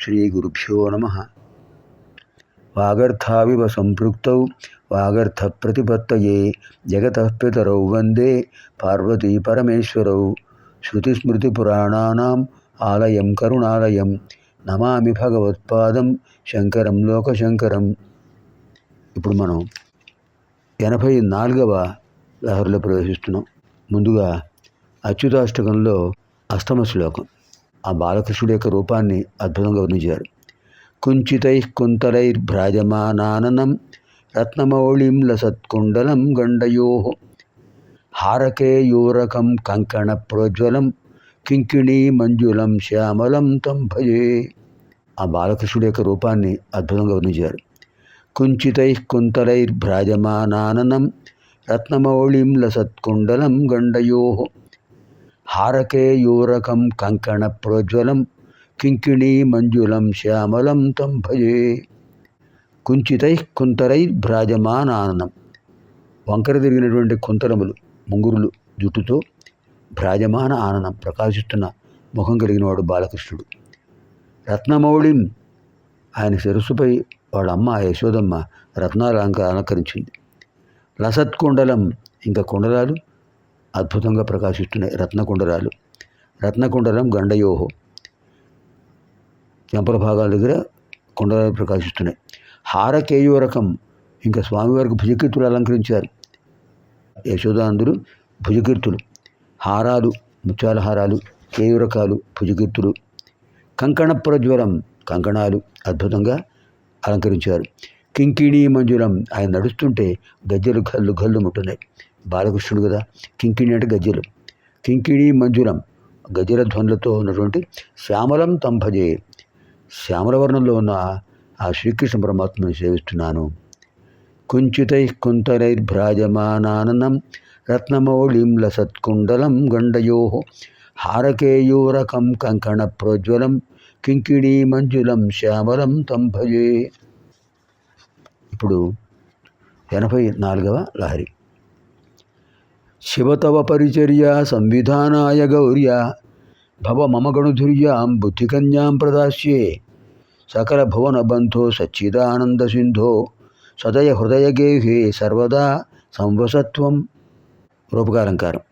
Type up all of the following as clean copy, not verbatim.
శ్రీగురుభ్యో నమః. వాగర్థావివ సంపృక్తౌ వాగర్థప్రతిపత్తయే జగతః పితరౌ వందే పార్వతీ పరమేశ్వరౌ. శృతిస్మృతిపురాణానాం ఆలయం కరుణాలయం నమామి భగవత్పాదం శంకరం లోకశంకరం. ఇప్పుడు మనం 84వ లహరిలో ప్రవేశిస్తున్నాం. ముందుగా అచ్యుతాష్టకంలో అష్టమ శ్లోకం. ఆ బాలకృష్ణుడి యొక్క రూపాన్ని అద్భుతంగా వర్ణించారు. కుంచితైః కుంతలైర్భ్రాజమానాననం రత్నమౌళిం లసత్కుండలం గండయోః హారకేయూరకం కంకణ ప్రోజ్వలం కింకిణీ మంజులం శ్యామలం తం భజే. ఆ బాలకృష్ణుడి యొక్క రూపాన్ని అద్భుతంగా వర్ణించారు. కుంచితైః కుంతలైర్భ్రాజమానాననం రత్నమౌళిం లసత్కుండలం గండయోః హారకేయూరకం కంకణ ప్రోజ్వలం కింకిణీ మంజులం శ్యామలం తం భజే. కుంచితైః కుంతలైర్భ్రాజమానాననం, వంకర తిరిగినటువంటి కుంతలములు ముంగురులు జుట్టుతో భ్రాజమాన ఆననం, ప్రకాశిస్తున్న ముఖం కలిగిన వాడు బాలకృష్ణుడు. రత్నమౌళిం, ఆయన శిరస్సుపై వాళ్ళ అమ్మ యశోదమ్మ రత్నాలు అలంకరించింది. లసత్కుండలం, ఇంకా కుండలాలు అద్భుతంగా ప్రకాశిస్తున్నాయి, రత్నకుండలాలు. రత్నకుండలం గండయోహో, చెంపల భాగాల దగ్గర కుండలాలు ప్రకాశిస్తున్నాయి. హారకేయూరకం, ఇంకా స్వామివారికి భుజకీర్తులు అలంకరించారు. యశోదాంధ్రులు భుజకీర్తులు, హారాలు, ముత్యాల హారాలు, కేయూరకాలు, భుజకీర్తులు. కంకణ ప్రజ్వలం, కంకణాలు అద్భుతంగా అలంకరించారు. కింకిణీ మంజులం, ఆయన నడుస్తుంటే గజ్జలు గల్లు గల్లు ముట్టున్నాయి. బాలకృష్ణుడు కదా, కింకిణి అంటే గజ్జలు. కింకిణీ మంజులం, గజ్జల ధ్వనులతో ఉన్నటువంటి శ్యామలం తంభజే, శ్యామలవర్ణంలో ఉన్న ఆ శ్రీకృష్ణ పరమాత్మని సేవిస్తున్నాను. కుంచితైః కుంతలైర్భ్రాజమానాననం రత్నమౌళిం లసత్కుండలం గండయోః హారకేయూరకం కంకణ ప్రోజ్వలం కింకిణీ మంజులం శ్యామలం తం భజే. ఇప్పుడు 84వ లహరి. శివతవ పరిచర్య సంవిధానాయ గౌర్య భవ మమ గణుధుర్యాం బుద్ధికన్యాం ప్రదాస్యే సకల భువన బంధో సచ్చిదానంద సింధో సదయ హృదయ గేహే సర్వదా సంవసత్వం. రూపకాలంకారం.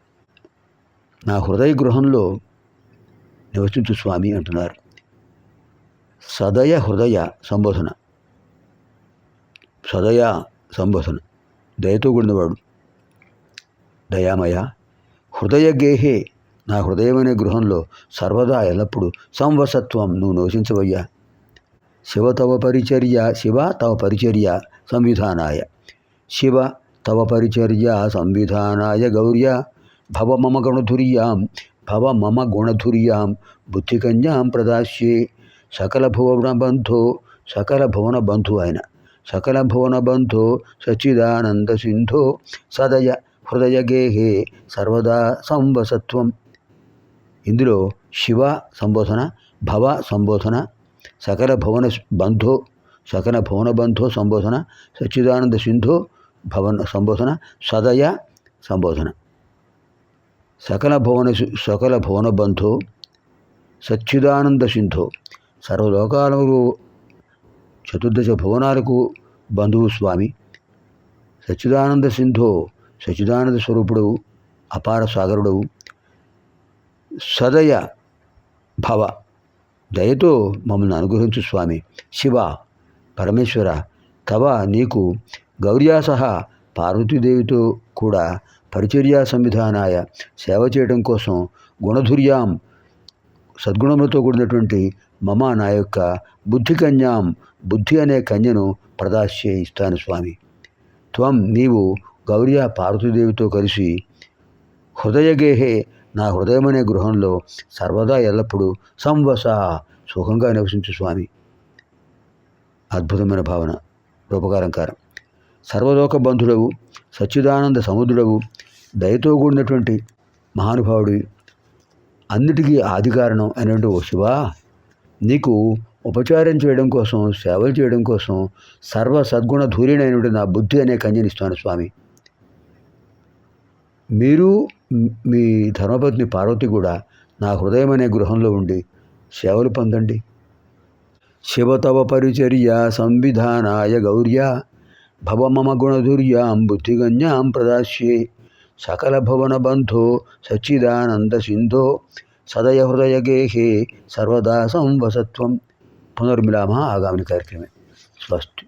నా హృదయ గృహంలో నివసించు స్వామి అంటున్నారు. సదయ హృదయ సంబోధన, సదయ సంబోధన, దయతో కూడినవాడు, దయామయ. హృదయ గేహే, నా హృదయమనే గృహంలో సర్వదా ఎల్లప్పుడు సంవసత్వం, నువ్వు నివసించవయ్యా. శివ తవ పరిచర్య, శివ తవ పరిచర్య సంవిధానాయ, శివ తవ పరిచర్య సంవిధానాయ గౌర్య భవ మమ గణధుర్యాం, భవ మమ గుణధుర్యాం బుద్ధికన్యాం ప్రదాస్యే సకల భువన బంధో, సకల భువన బంధు ఆయన, సకల భువన బంధో సచ్చిదానంద సింధో సదయ హృదయ గేహే సర్వదా సంవసత్వం. ఇందులో శివ సంబోధన, భవ సంబోధన, సకల భువన బంధో, సకల భువన బంధో సంబోధన, సచ్చిదానంద సింధో భవన సంబోధన, సదయ సంబోధన. సకల భువన బంధో సచ్చిదానంద సింధో, సర్వలోకాలకు చతుర్దశ భువనాలకు బంధువు స్వామి. సచ్చిదానంద సింధో, సచ్చిదానంద స్వరూపుడు, అపార సాగరుడవు. సదయ భవ, దయతో మమ్మల్ని అనుగ్రహించు స్వామి. శివ పరమేశ్వర, తవ నీకు గౌర్యా సహా పార్వతీదేవితో కూడా పరిచర్యా సంవిధానాయ సేవ చేయడం కోసం గుణధుర్యాం సద్గుణములతో కూడినటువంటి మమ నా యొక్క బుద్ధి కన్యాం, బుద్ధి అనే కన్యను ప్రదాస్యే ఇస్తాను స్వామి. త్వం నీవు గౌర్య పార్వతీదేవితో కలిసి హృదయగేహే నా హృదయమనే గృహంలో సర్వదా ఎల్లప్పుడూ సంవస సుఖంగా నివసించు స్వామి. అద్భుతమైన భావన, రూపకాలంకారం. సర్వలోక బంధుడవు, సచ్చిదానంద సముద్రుడవు, దయతో కూడినటువంటి మహానుభావుడివి, అన్నిటికీ ఆది కారణం అయినటువంటి ఓ శివ, నీకు ఉపచారం చేయడం కోసం, సేవలు చేయడం కోసం సర్వ సద్గుణ ధూరినైనటువంటి నా బుద్ధి అనే కన్యనిస్తాను స్వామి. మీరు మీ ధర్మపత్ని పార్వతి కూడా నా హృదయం అనే గృహంలో ఉండి సేవలు పొందండి. శివ తవ పరిచర్య సంవిధానాయ గౌర్య భవ మమ గుణధుర్యాం బుద్ధిగన్యాం ప్రదాస్యే సకల భువన బంధో సచ్చిదానంద సింధో సదయ హృదయ గేహే సర్వదా సంవసత్వం. పునర్మిలామः ఆగామిని కార్యక్రమే. స్వస్తి.